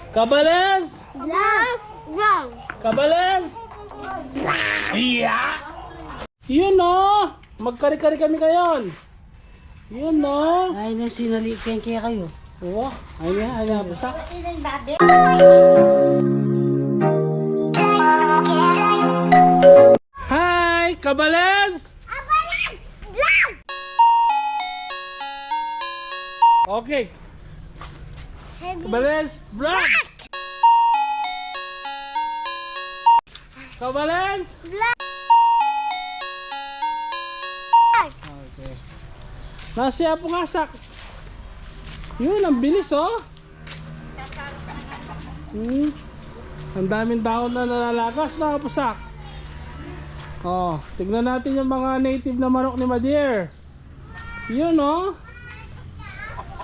Kabales! Vlog. Kabales! Iya! Yun no! Magkari-kari kami ngayon. Yun no! Ay, nang sinalikan kaya kayo. Oo, ayan, basta. Hi! Kabales! Vlog. Okay. Kabales! Vlog! Kabales! Vlog. Okay. Nasiya po ngasak. Yun, ang bilis oh. Ang daming dahon na nalalagas na kapusak. Oh, tignan natin yung mga native na manok ni Madier. Yun oh.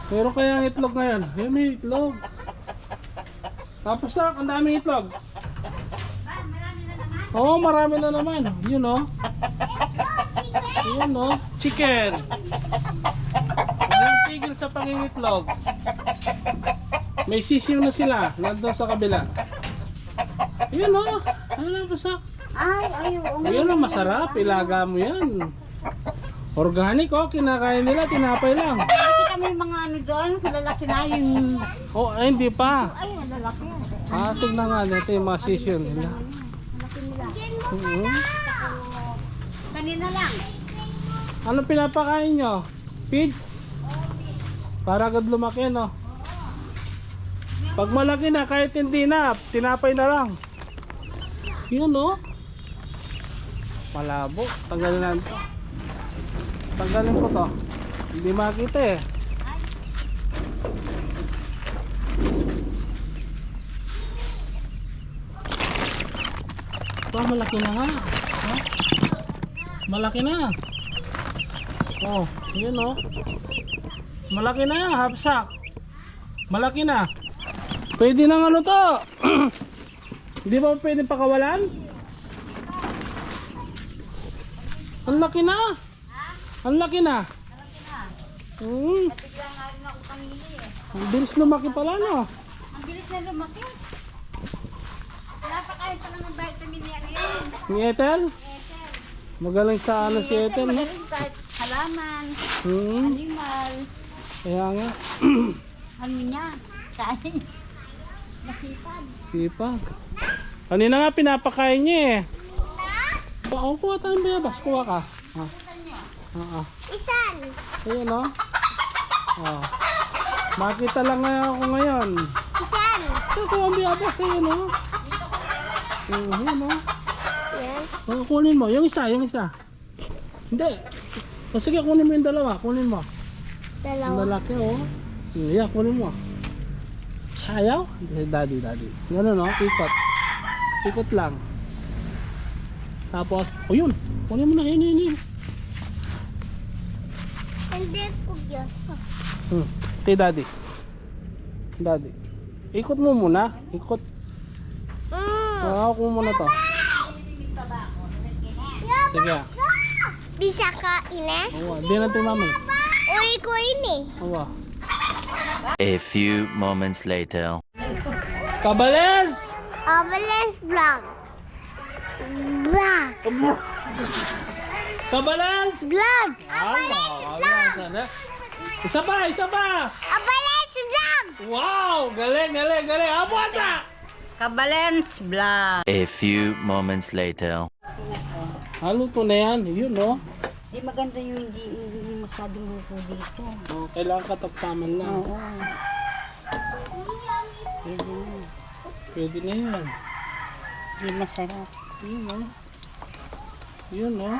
Meron kayang itlog ngayon. Yun, may itlog. Kapusak, ang daming itlog. Oh, marami na naman. Yun oh. Yun oh, chicken. Walang tigil sa pangingitlog. May sisiw na sila. Nandun sa kabila. Yun oh. Ano lang pasak? Ay, ayaw. Yun oh, masarap. Ilaga mo yan. Organic oh. Kinakain nila. Tinapay lang. Nakita mo yung mga ano doon, malalaki na yung... Oh, ay, hindi pa. Ay, malalaki. Tignan nga natin yung mga sisiw nila. Kanina lang. Anong pinapakain nyo? Feeds? Para agad lumaki, no? Pag malaki na, kahit hindi na, tinapay na lang. Yun, no? Malabo. Tanggalin natin to. Tanggalin ko to. Hindi makita eh. Malaki na nga. Huh? Malaki na. Oh, yun oh. Malaki na, hapsak. Malaki na. Pwede na ano to. Hindi ba pwede pakawalan? Ang laki na. Ang laki na. Ang bilis lumaki pala, no? Ang bilis na lumaki. Napakain pa ng vitamin niya yan. Ni Ethel? Magaling sa ano si Ethel, no? Magaling kahit halaman, Hmm. animal, Kaya nga. ano niya, kain. Nakipad. Sipag. Kanina nga pinapakain niya eh. Oo, kuha tayong bayabas. Kuha ka. Isan. Ayan o. Makita lang nga ako ngayon. Isan. Ito, kuha ang bayabas. Ayan o. Ayan o. Yan. Kunin mo. Yung isa, yung isa. Hindi. O sige, kunin mo yung dalawa. Kunin mo. Ang Dalawa. lalaki o. Yeah, kunin mo. Ayaw? Daddy. Ganun o. Ikot. Ikot lang. Tapos, o yun. Kunin mo na. Yun. Hindi ko Diyos. Daddy. Ikot mo muna. Ikot. Ako muna to. Sige. Bisa ka ina? Awa, di natin mami. Uy ko ini. Awa. A few moments later. Kabales! Avalanche vlog. Vlog. Kabales! Vlog. Sana. Isa pa! Avalanche vlog. Wow! Galing! Apo asa! Kabalens vlog. A few moments later. Halo to na yan. Yun no? Di maganda yung hindi masyadong luto dito. Oh, kailangan kataktaman lang. Oo. Pwede na yan. Di masarap. Yun no?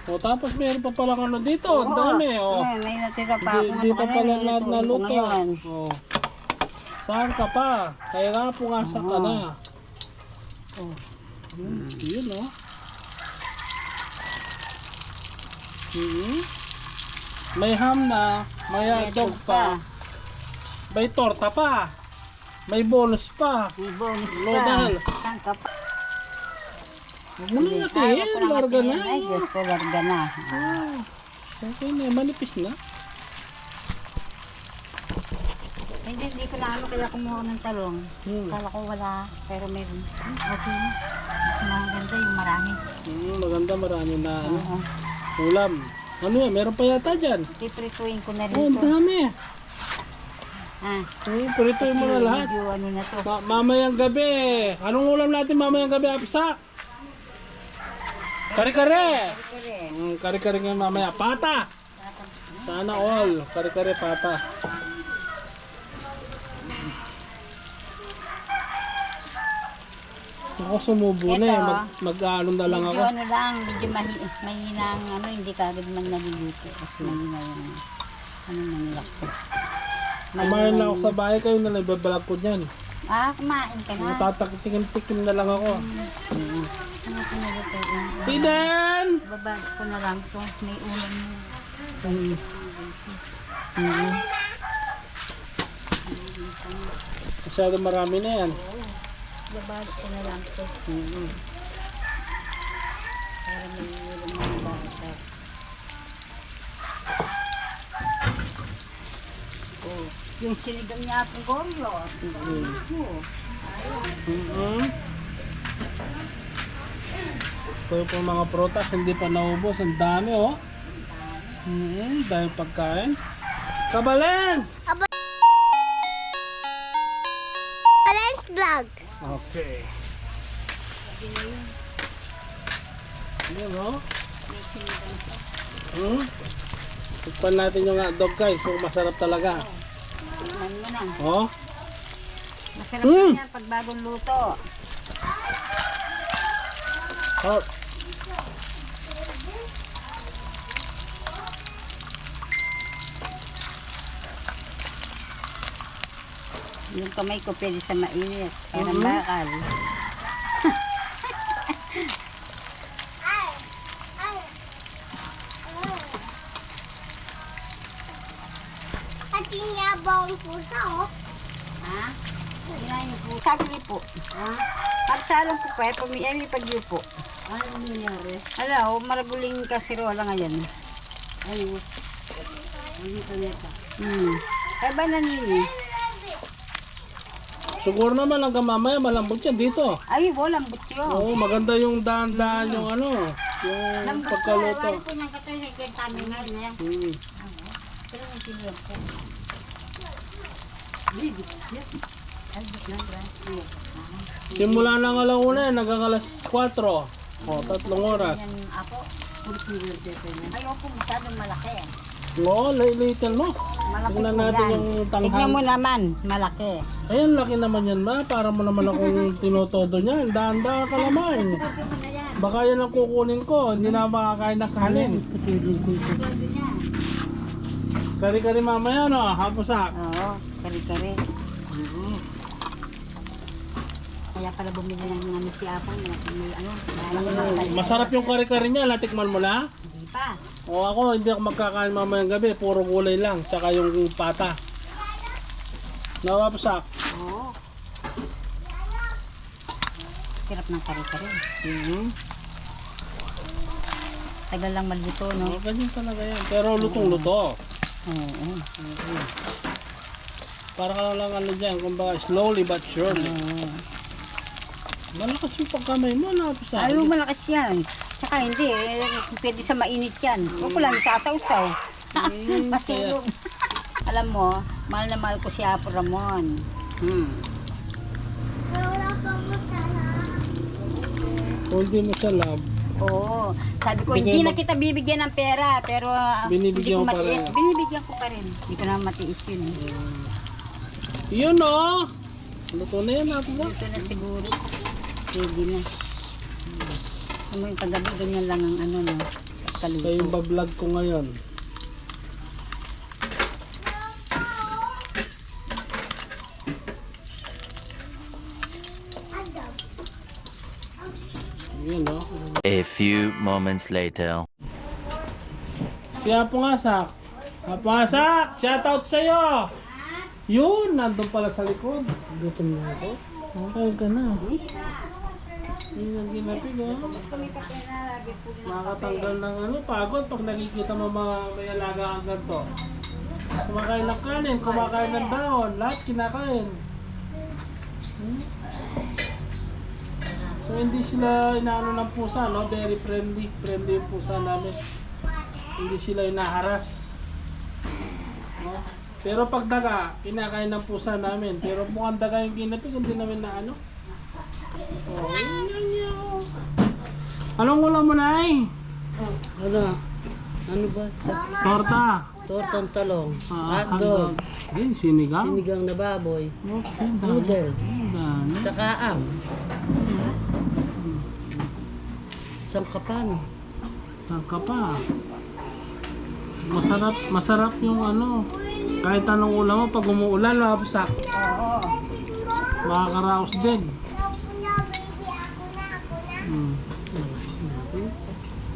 O tapos meron pa palang ano dito. Ang dami oh. May natira pa ako Di pa pala lahat nilutuin ko naluto. ngayon. Oh. Saan ka pa? Kaya nga pungasa ka na. Oh. Yun oh. May ham na, may hotdog pa. May torta pa. May bonus pa. May bonus pa. Nodal. Saan ka pa? Huwag mo na natin. Larga na. Ay, Diyos ko, larga na. Okay na, manipis na. Hindi ko na ano kaya kumuha ng talong. Kala ko wala, pero meron. Okay na. Mas maganda yung marami. Maganda, marami na ano, Oo. ulam. Ano yan, meron pa yata dyan. Piprituin ko na rin Oh, ang to. dami. Ah, Prituin mo na lahat. medyo ano na to. Mamayang gabi. Anong ulam natin mamayang gabi, Apsa? Kare-kare. Kare-kare nga mamaya. Pata. Sana all. Kare-kare pata. Ako sumubo na eh. Ito. Mag-ano na lang Medyo ako. ano lang, medyo mahina ang ano, hindi kagad man naluluto. Kasi mahina yung ano nanilak ko. Kumain lang ako sa bahay, kayo na lang ibabalag ko dyan. Kumain ka na. Tatatikim-tikim na lang ako. Ano ko niluluto yun? Tiden! Babag ko na lang to. May ulam mo. Masyado marami na yan. Babag ko na lang to. Para may ulam mo ng bata. Oh, yung sinigang niya akong goryo. Ito po mga prutas, hindi pa naubos. Ang dami oh. Dahil pagkain. Kabalens! Balance vlog. Okay. Yan oh. Tikpan natin yung hotdog guys kung masarap talaga. Tingnan mo na. Oh. Masarap na yan pag bagong luto. Oh. Yung kamay ko pwede sa mainit. Kaya ng bakal. At yung yabang pusa, oh. Ha? Kinain po. Sagli po. Ha? Pagsalang po pa, pumiyami pagyupo. Ano nangyari? Ala, maraguling kasirola ngayon. Ayun. Ayun ka neta. Kaya ba nanini? Siguro naman hanggang mamaya malambot yan dito. Ay, lambot yun. Oo, maganda yung daan-daan yung ano, yung Lambot pagkaluto. ko niyang katoy na ikentami nga niya. Pero may sinulog ko. Simula ng alauna, hanggang alas 4. O, 3 oras. Yan ako. Ayoko masyadong malaki. Oo, little mo. Malaki Tingnan po natin yan. yung Tignan tanghal. mo naman, malaki. Ayun, laki naman yan ma. Para mo naman akong tinotodo niyan. Daan-daan ka naman. Baka yan ang kukunin ko. Hindi na makakain ng kanin. Kari-kari mamaya no, hapusak. Oo, kari-kari. Kaya pala bumili ng ano si Apang. May ano, Masarap yung kari-kari niya. Natikman mo na? Hindi pa. O ako, hindi ako magkakain mamayang gabi. Puro gulay lang. Tsaka yung pata. Nawapasak. Oo. Hirap ng kari-kari. Tagal lang maluto, no? Oh, ganyan talaga yan. Pero lutong-luto. Oo. Para ka lang ano dyan. Kumbaga slowly but surely. Malakas yung pagkamay mo. Nawapasak. Ayaw malakas yan. Tsaka hindi, pwede sa mainit yan. Huwag ko lang sasawsaw. Masulog. Alam mo, mahal na mahal ko si Apo Ramon. Wala pang masala. Kung hindi mo siya love. Oo. Sabi ko, Hindi hindi kayo na kita bibigyan ng pera, pero Binibigyan hindi ko mo pa matiis. rin. Binibigyan ko pa rin. Hindi ko na matiis yun. Yun o. Luto na yan natin ba? Ito na siguro. Pwede na. Ano yung kagabi, ganyan lang ang ano, no? Kaya Kaluto. yung bablog ko ngayon. Yun o. A few moments later. Si Apo Ngasak. Apo Ngasak! Shoutout sa'yo! Yun! Nandun pala sa likod. Gutom na ako. Okay ka na. Yun ang ginapig o. Makakatanggal ng ano, pagod pag nakikita mo mga may alaga kang ganito. Kumakain ng kanin, kumakain ng dahon, lahat kinakain. So hindi sila inaano ng pusa, no? Very friendly. Friendly yung pusa namin. Hindi sila inaharas. No? Pero pag daga, kinakain ng pusa namin. Pero mukhang daga yung ginapig, hindi namin na ano. Oh, yun. Anong ulam mo, Nay? Ano? Ano ba? Torta. Tortang talong. Hotdog. Din, sinigang. Sinigang na baboy. Okay, Noodle. dami. Saka ang. Sangkapan. Saan ka pa? Masarap yung ano. Kahit anong ulam mo, pag umuulan, lapsak. Oo. Makakaraos din.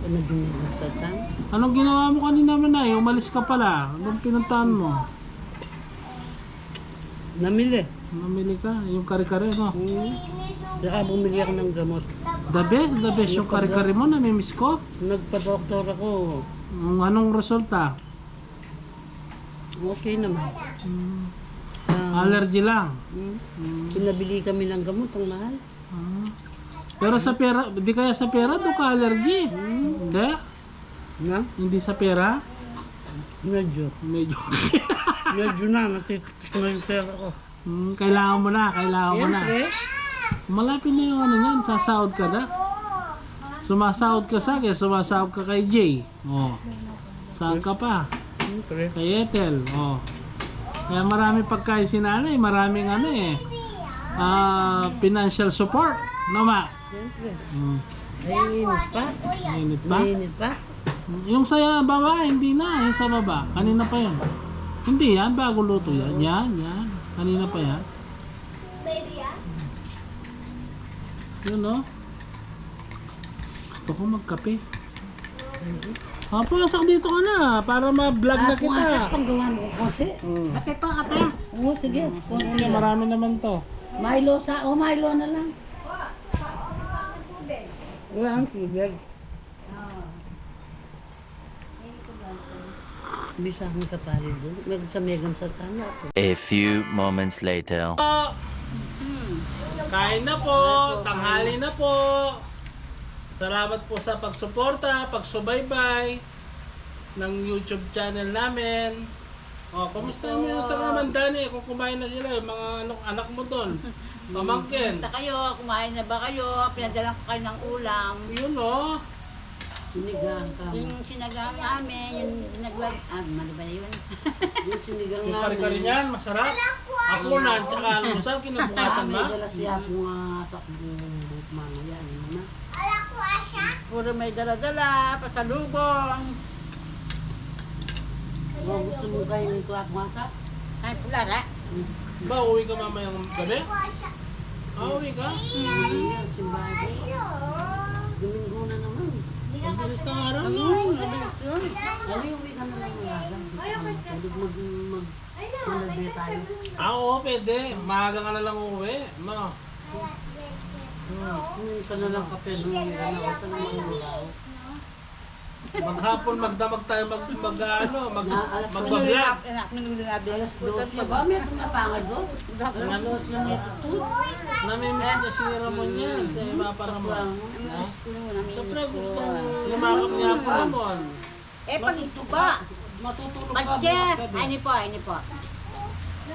Ano din yung sa tan? Anong ginawa mo kanina man na? Umalis ka pala. Anong pinuntahan mo? Namili. Namili ka. Yung kare-kare, no? Saka bumili ako ng gamot. The best yung kare-kare mo. Namimiss ko. Nagpa-doktor ako. Anong resulta? Okay naman. Allergy lang. Pinabili kami ng gamot, ang mahal. Ah. Pero sa pera, di kaya sa pera doon ka allergy? Hindi? Na? Hindi sa pera? Medyo. Medyo. Medyo na, natitik na yung pera ko. Kailangan mo na, Siyempre. Malapit na yung ano yan, sasahod ka na. Sumasahod ka sa akin, sumasahod ka kay Jay. Oh. Saan ka pa? Siyempre. Kay Ethel. Oh. Kaya marami pagkain si nanay, maraming ano eh. Financial support. No, ma? Siyempre. Init Ay, init pa. ba? Init pa. Yung sa baba, hindi na. Yung sa baba, kanina pa yun. Hindi yan, bago luto yan. Yan. Kanina pa yan. Yun, no? Gusto ko magkape. Pasok dito ka na para ma-vlog na kita. Pumasok pang gawa mo kasi. Kape pa, kape. Oo, sige. Sige, marami naman to. Milo Milo na lang. Wala ang tubig. Bisa akong kapalid doon. Sa Megan Sartana ako. A few moments later. Kain na po, tanghali na po. Salamat po sa pagsuporta, pagsubaybay ng YouTube channel namin. Kumusta niyo sa mga Dani? Kung kumain na sila, yung mga anak mo doon. Pamangkin. Kumusta kayo? Kumain na ba kayo? Pinadala ko kayo ng ulam. Yun, no? Sinigang ka. Yung sinigang namin, yung naglag... mali ba yun? Yung sinigang Yung namin. kari-kari niyan, masarap. Akunan, tsaka almusal, kinabukasan ba? May dala siya mga sakbong mga yan. Mama. Puro may dala-dala, pasalubong. Gusto mo kayo ng tuwag masak? Kain pulara. Ba, uwi ka mamayang gabi? Uwi ka? Simbahan ko. Domingo na naman. Ang bilis ng araw, no? Ano yung uwi ka na lang malaga? Mag-malabi tayo. Oo, pwede. Maaga ka na lang uuwi. No? Ka na lang kape nung ganaw ka na manulaw. Maghapon, magdamag tayo, magbablog. Alas 12 ba? May pangad doon? Alas 12 lang ito. Namimiss niya si Ramon yan sa iba pa Ramon. Siyempre gusto lumakap niya po Ramon. Pag tuba. Matutulog Pag ka chef, bukas gabi. ini po.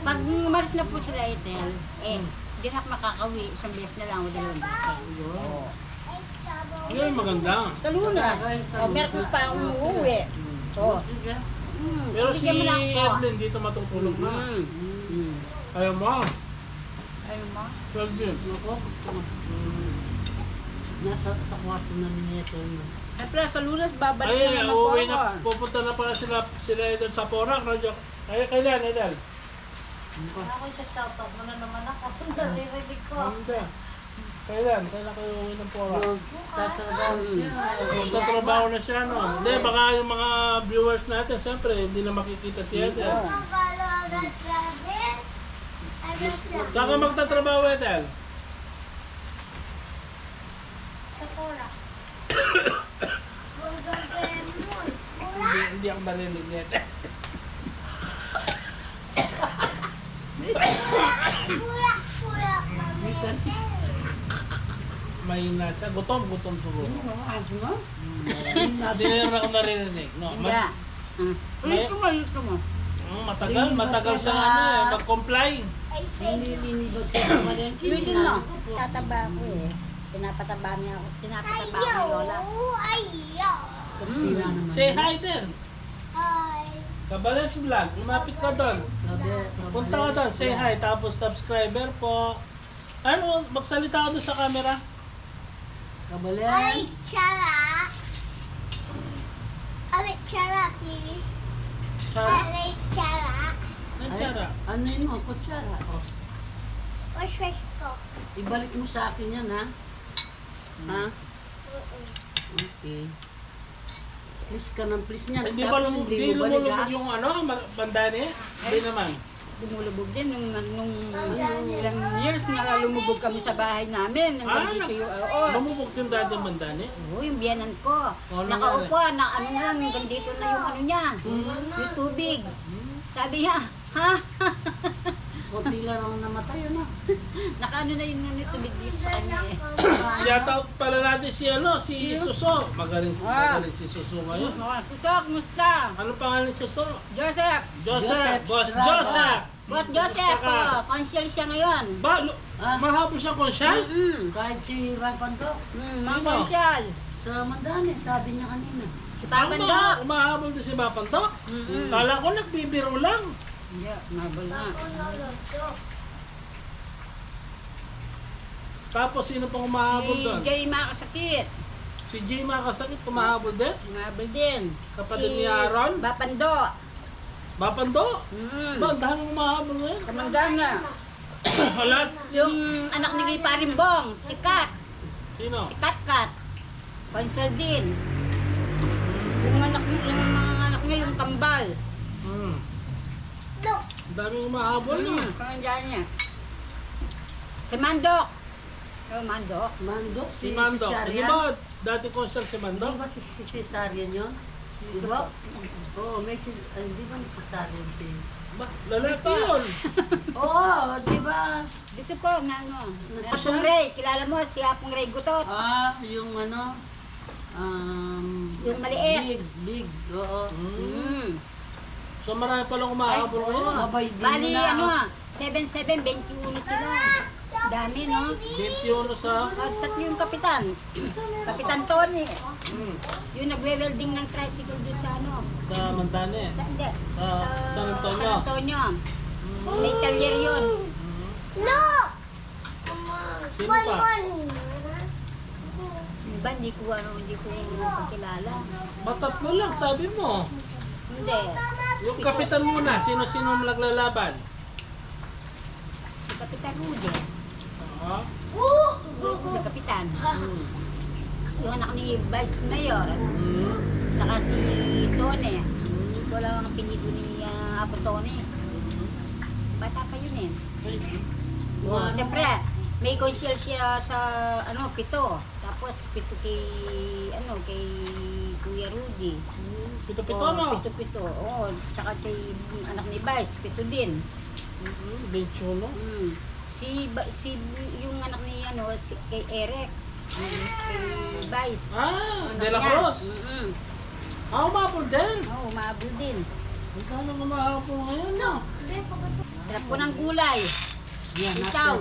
Pag umalis na po sila Ethel, hindi na makakawi. Isang beses na lang o dalawang beses. Yun, maganda. Kalunas. Merkus pa akong uuwi. Pero si Edlin dito matutulog na. Ayaw mo. Ayaw mo? 12 yun. Nasa kwarto na niya ito. Siyempre, sa lunas, babalik Ay, na naman po uuwi ako. na. Pupunta na pala sila Edel sa Porac. Ay, kailan Edel? Ako sa shoutout mo na naman ako. Naririnig ko. Hindi. Kailan? Kailan kayo uwi ng Porac? Tatrabaho. Tatrabaho na siya, no? Hindi, baka yung mga viewers natin, siyempre, hindi na makikita si Edel. Pabalo agad travel. Agad sa Saan ka magtatrabaho, Edel? Sakura. Bulldog Lemon. Wala. Hindi ako narinig ni Edel. Minsan, Mahina siya. Gutom siguro. ano mo? Hindi rin ako narinig. No? Hindi. May- Ito mo. Matagal siya mag-comply. Nililibot ko naman yan. Pwede na. Tataba ako eh. Pinapataba niya ako. Pinapataba ako ni Lola. Sira naman. Say hi din. Kabales Vlog, lumapit ka doon. Punta ka doon, say hi. Tapos subscriber po. Ano, magsalita ka doon sa camera. Kabalen. Chara, please. Chara? Chara. Ano Chara? Ano yun mo? Kutsara. Oh. Wash ko. Ibalik mo sa akin yan, ha? Ha? Okay. Please ka ng please niyan. Hindi ba Tapos di mo balik, ha? lumulubog yung bandani? Hindi naman. Lumulubog din nung ilang years na lumubog kami sa bahay namin. Hanggang dito yung, oo. Lumubog yung dati yung bandani? Oo, yung biyanan ko. Oh, Nakaupo, na ano lang, hanggang dito na yung ano niya. Yung tubig. Sabi niya, ha? Kunti lang naman namatay, ano? Nakaano na yung tubig dito sa kanya eh. Shout out pala natin si Suso. Magaling si Suso ngayon. Kusok, musta? Ano pangalan ni Suso? Joseph. Joseph. Boss Joseph. Boss Joseph, oh, consul siya ngayon. Mahabol siya konsyal? Kahit si Rapanto. Mga Sino? consul. Sa Mandani, sabi niya kanina. Si Papando. Umahabol din si Bapanto? Kala ko nagbibiro lang. Yeah, nabal na. Tapos sino pang umahabol Si doon? Jay Makasakit. Si Jay Makasakit umahabol din? Nabal din. Kapatid ni Aaron? Bapando. Bapando? Ba, ang daming umahabol ngayon. Kamandana. Halat. Yung anak ni Parimbong, si Kat. Sino? Si Kat. Consul din. Yung mga anak niya, yung kambal. Look. Ang daming umahabol na. Kamandana niya. Si Mandok. Oh, Mandok. Mandok? Si Mando. Di ba dati konsyal si Mando? Di ba si Cesarian yun? Di ba? Oo, may di ba may Cesarian si... Ba, lalaki yun. Oo, di ba? Dito po, nga ano. Apong Ray, kilala mo si Apong Ray Gutot. Yung ano, Yung maliit. big, oo. So marami palang umahabol ngayon. Mabay din Bali, na. ano, 7-7, 21 sila. Dami, no? 21 sa... Tatlo yung kapitan. Kapitan Tony. Yung nagwe-welding ng tricycle doon sa ano. Sa Mandane. Hindi. Sa San Antonio. San Antonio. May talyer yun. Look. Sino pa? Diba, hindi ko kilala. Matatlo lang, sabi mo. Hindi. Yung kapitan muna, sino-sino naglalaban? Si Kapitan Rudy. Yung kapitan. Yung anak ni Vice Mayor. Saka si Tony. Wala ang apelido ni Apo Tony. Bata pa yun eh. Siyempre, may conceal siya sa ano, 7. Tapos 7 kay Kuya Rudy. Pito-pito, no? 7. Oo, saka kay anak ni Vice, 7 din. 21. Si yung anak ni kay Eric. Kay Vice. De La Cruz. Umabol din. Oo, umabol din. Ikaw na umahabol ngayon, no? Sarap po ng gulay. Yan, Ikaw.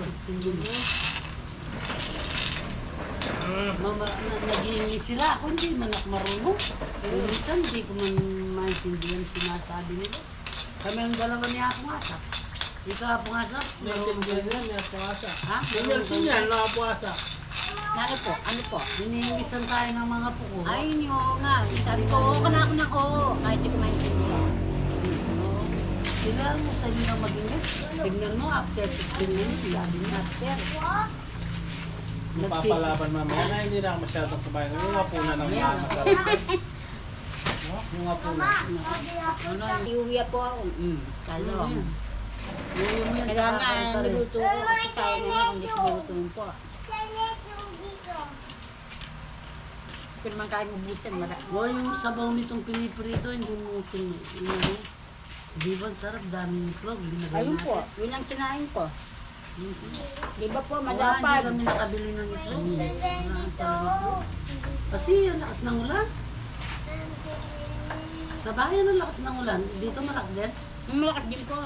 Naghihingi sila. Ako hindi man ako marunong. Minsan hindi ko man maintindihan sinasabi nila. Kami ang dalawa niya ako ngasa. Ikaw ako ngasa. Naintindihan niya, may puwasa. Ha? Yung Nelson yan, nakapuwasa. Ano po? Hinihingisan tayo ng mga puko. Ay, oo nga. Sabi ko, oo ka na ako ng oo. Kahit di ko maintindihan. Sila mo sa inyo na mag-ingit. Tignan mo, after 15 minutes, sabi niya, after. Mapapalaban mamaya na hindi na ako masyadong kumain. Yung apuna ng mga masarap. No? Yung apuna. Iuwi po ako. Talong. Yung mo yan, Kailangan tsaka niluto ko kasi kaya naman kung di ko nilutuin po. Pero man kaya mabusan, O yung sabaw nitong piniprito, hindi mo Di ba, sarap, daming itlog. Ayun po, yun ang kinain ko. Di ba po, Wala, madapad? hindi kami nakabili ng ito. Kasi yung lakas ng ulan. Sa bayan ang lakas ng ulan. Dito malakas din. Malakas din po.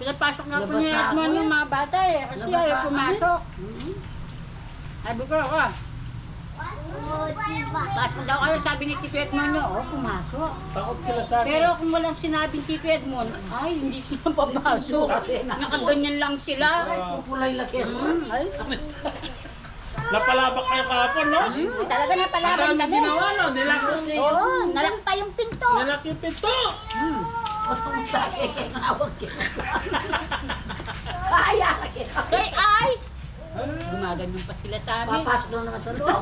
Pinapasok nga po Labas ni sa Edmond ako, yung mga bata eh. Kasi Labas ayaw sa pumasok. Mhm. Sabi ko, pasok daw kayo, sabi ni Tito Edmond nyo, pumasok. Takot sila sa akin. Pero kung walang sinabing Tito Edmond, ay, hindi sila papasok. Nakaganyan lang sila. Ay, pupulay laki. Ay, Napalabak kayo kahapon, no? talaga na Ang palaban dami kami. ginawa, no? Nilako si... Oo, nalakpa yung pinto. Nilaki yung pinto! O pumunta kayo kay nawag kayo. Ay, alaki. Kay ay! Gumaganyan pa sila sa amin. Papasok lang naman sa loob.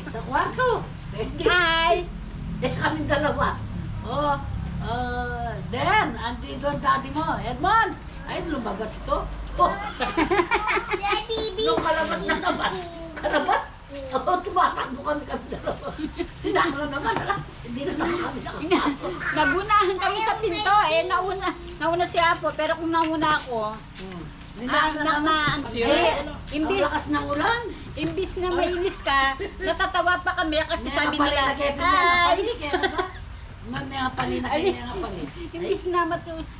Sa kwarto. Hindi. Hi! Kaming dalawa. Oh, Dan, andito ang daddy mo. Edmond! Ay, lumabas ito. Oh, nung kalabas na naman. Kalabas? Oo, tumatakbo kami dalawa. Tinako na naman, ala. Hindi na naman kami nakapasok. Nagunahan kami sa pinto eh. Nauna si Apo, pero kung nauna ako, Ang lakas ng ulan. imbis na mainis ka, natatawa pa kami kasi sabi nila, Kaya ay, ba? May nga pali na kayo, may nga pali.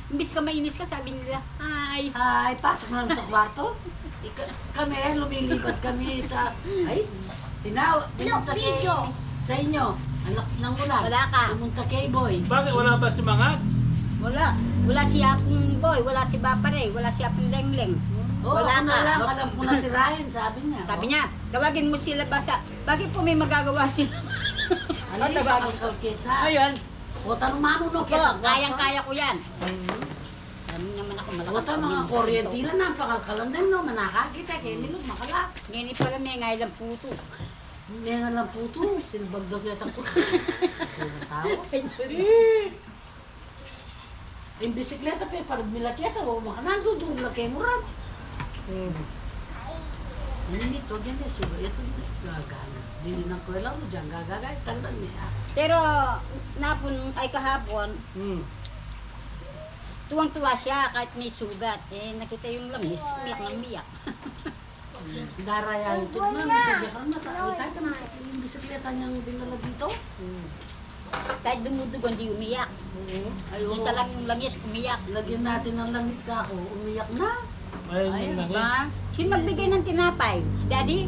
imbis ka mainis ka, sabi nila, ay, Ay, pasok na lang sa kwarto. Kami, lumilipat kami sa... Ay, pumunta kay... Sa inyo, ang lakas ng ulan. Wala ka. Pumunta kay Boy. Bakit wala ba si Mangats? wala si Apong Boy, wala si Bapare, wala si Apong Lengleng. Oo, Wala ako na ka. lang. Alam ko na si Ryan, sabi niya. Sabi niya, tawagin mo sila basa. Bakit po may magagawa sila? Ano yung bagong kesa? Ayun. O, tanong manuno Po, kayang-kaya ko yan. Sabi naman ako malakas. O, tanong mga kuryente lang, napakakalandan, no? Manakakita, kayo nilog, makala. Ngayon pala may ngay lang puto. Hindi nga lang puto, silbag daw yata po. Tao. Yung bisikleta pa, parang milakyata, o makanando, doon laki mo rin. Hindi to, dyan na, sulo, ito, gagana. Hindi na ko lang, dyan gagagay, tandaan niya. Pero napun ay kahapon, tuwang-tuwa siya kahit may sugat. Eh nakita yung langis, umiyak ng umiyak. Daraya ito na, bigyan na, tayo naman sa yung bisikleta niyang dinala dito. Kahit dumudugo, hindi umiyak. Kita lang yung langis, umiyak. Lagyan natin ng langis ka ako, umiyak na. Ayun yung langis. Ba? Sino nagbigay ng tinapay? Si Daddy?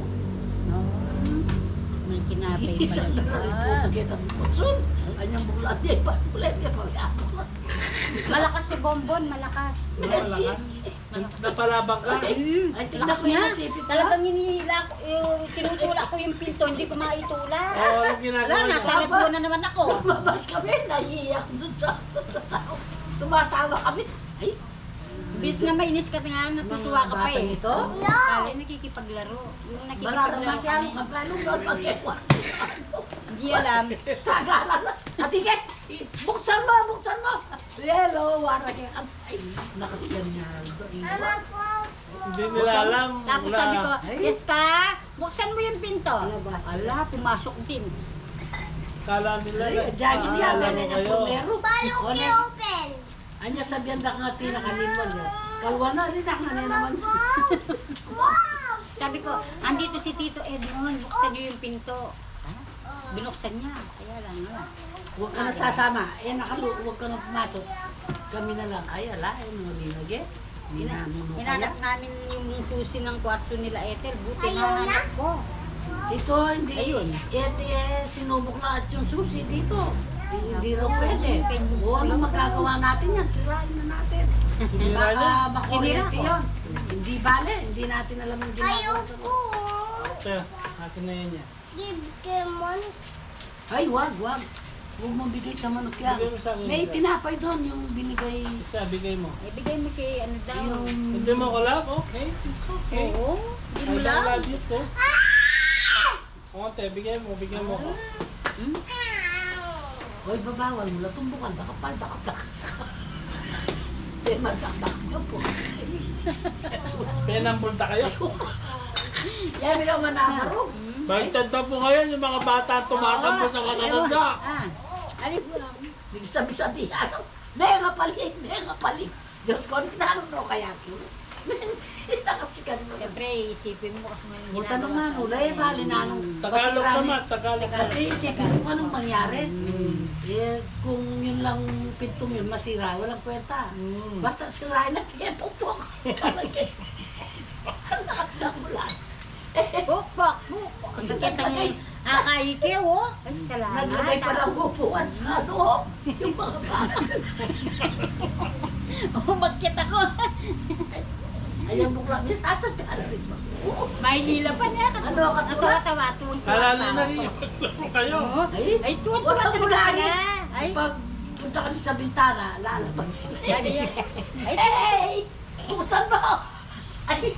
May tinapay Isang pala. na rin po, kita mo po, son. Anyang bulat niya, palit niya pa ako. Malakas si Bonbon, malakas. Malakas. Napalabak ka. Ay, tignan Lakas ko niya. yung sipit ka. Talagang hinihila ko, tinutulak ko yung pinto, hindi ko maitulak. Oo, yung ginagawa Wala, niya. nasa rebo na naman ako. Lumabas kami, naiiyak dun sa tao. Tumatawa kami. Ay, Bis na mainis ka nga, natutuwa ka pa bata eh. nito? Kaya nakikipaglaro. Yung Wala nakikipaglaro naman kaya kami. magkano doon mag-ewan. Hindi alam. Tagalan na. Atiket, buksan mo. Hello, wala kaya. Ay, nakasiyan niya. Hindi nila alam. Tapos Wala. sabi ko, Jessica, buksan mo yung pinto. Ala, pumasok din. Kala nila. Ay, dyan hindi alam yan. mo Yan kayo. primero. Balok i-open. Anya sabihan na nga pinakalimol niya. Kalwa na rin ako na naman. Wow! Sabi ko, andito si Tito Edmond, buksan niyo yung pinto. Binuksan niya, kaya lang. Huwag ka na sasama. Huwag ka na pumasok. Kami na lang. Ay, ala, nilagay. Minamuno Hinanap kaya. namin yung susi ng kwarto nila Ethel, buti na hanap ko. Ito, hindi. Ayun. Sinubok na at yung susi dito. Hindi raw pwede. O, ano magagawa natin yan? Sirain na natin. Sinira niya. Baka makuryente yun. Hindi bale. Hindi natin alam ang ginagawa. Ayoko. Ito, akin na yan yan. Give Kemon. Ay, wag. Huwag mo bigay sa manok yan. Bigay mo sa akin. May tinapay doon yung binigay. Isa, bigay mo. Ibigay mo kay ano daw. Hindi mo ko lang, okay? It's okay. Oo, hindi mo I lang. love you too. Konti, bigay mo ko. Hoy, babawal mo. Latumbukan. Dakapal. Eh, magdakdak niyo po. Penambulta kayo. Yan naman namarog. Bagtanda po ngayon yung mga bata tumatampo sa katatanda. Alin mo lang. Nagsabi-sabi, ano? Mega paling. Diyos ko, ninanong no kaya ko. Nakasikan mo. Siyempre, isipin mo kasi may Buta nung nulay, bali na nung Tagalog masira naman, ni- Tagalog. Kasi isipin mo anong mangyari. Eh, kung yun lang pintong yun masira, walang kwenta. Basta sirain na siya, pupok. Talaga. Nakakita mo lang. Bukbok, bukbok. Nakita mo, akaike, oh. Ay, salamat. Naglagay pa ng upuan sa loob. Yung mga bata. Umakit ako. Ayaw mo lang, may sasagana rin mo. May lila pa niya. Ano, katulad? Natuwa-tawa, tuwang-tuwa Kala pa. nila nakikipaglaro kayo. Ay, Ay, tuwang-tuwa Huwag talaga mo lagi. siya. Ay, Pag punta kami sa bintana, lalabas sila. sabi niya, ay, Hey! Buksan mo! Ay!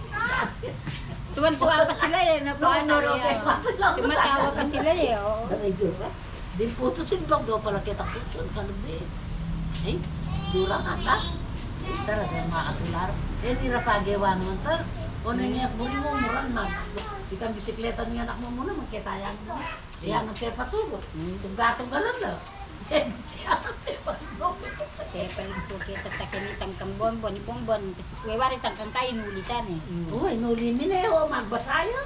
tuwan-tuwa pa sila eh. Napaano Okay, rin. pasok lang. Tumatawa pa sila eh. Oo. Aray, dura. Di puto sinbag daw pala kita puso. Kalabit. Ay, dura ka ta. Talaga makatular. Eh, di na pagewa naman tar. O nangyayak muli mo, murang mag. Itang bisikleta ng anak mo muna, magkitayang mo. Kaya nagpapatugot. Yung gatong galan na. Eh, siya sa pepatugot. Kaya pala po kita sa kanitang kambon-bon, ipong-bon. Kasi kuwari tangkang kayo nulitan eh. Uy, nulimin eh, o magbasaya.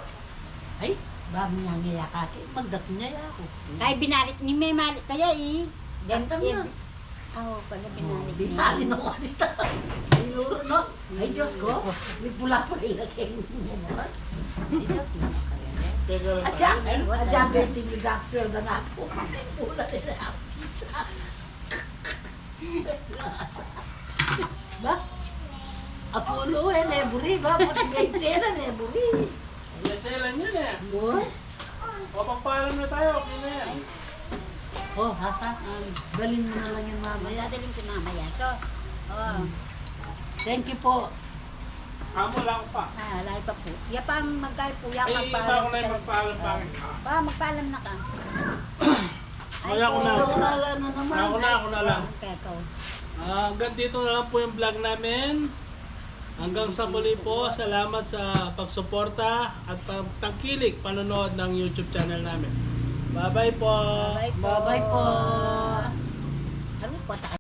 Ay, bago niya ngayak aki, magdato niya ako. Kaya binarik ni May Malik kaya eh. Ganda mo yan. Oo, pala binarik Di niya. halin ako kanita. Dinuro, no? Ay, Diyos ko, may pula pa ilagay mo mo. Ay, Diyos, nakakariyan. Teka lang Adya, tayo. adya, betting with Daxter na napo. Pula nila ang pizza. Ba? Apolo eh, neburi ba? Motivated na neburi. Yaselan yun eh. Boy? O, pagpaalam na tayo. Okay na yan. Oh, hasa. Dalhin mo na lang yung mamaya. Dadalhin ko mamaya. So, oh, Thank you po. Amo lang pa. alay pa po. Ya pa magkay po, ya Ay, iba ko na yung magpaalam pa. Pa, magpaalam na ka. Kaya ako na. Ikaw na lang na naman. Ako na lang. Kaya ko. Hanggang dito na lang po yung vlog namin. Hanggang sa muli po, salamat sa pagsuporta at pagtangkilik panonood ng YouTube channel namin. Bye-bye po. Bye po. Bye-bye po. Ano po?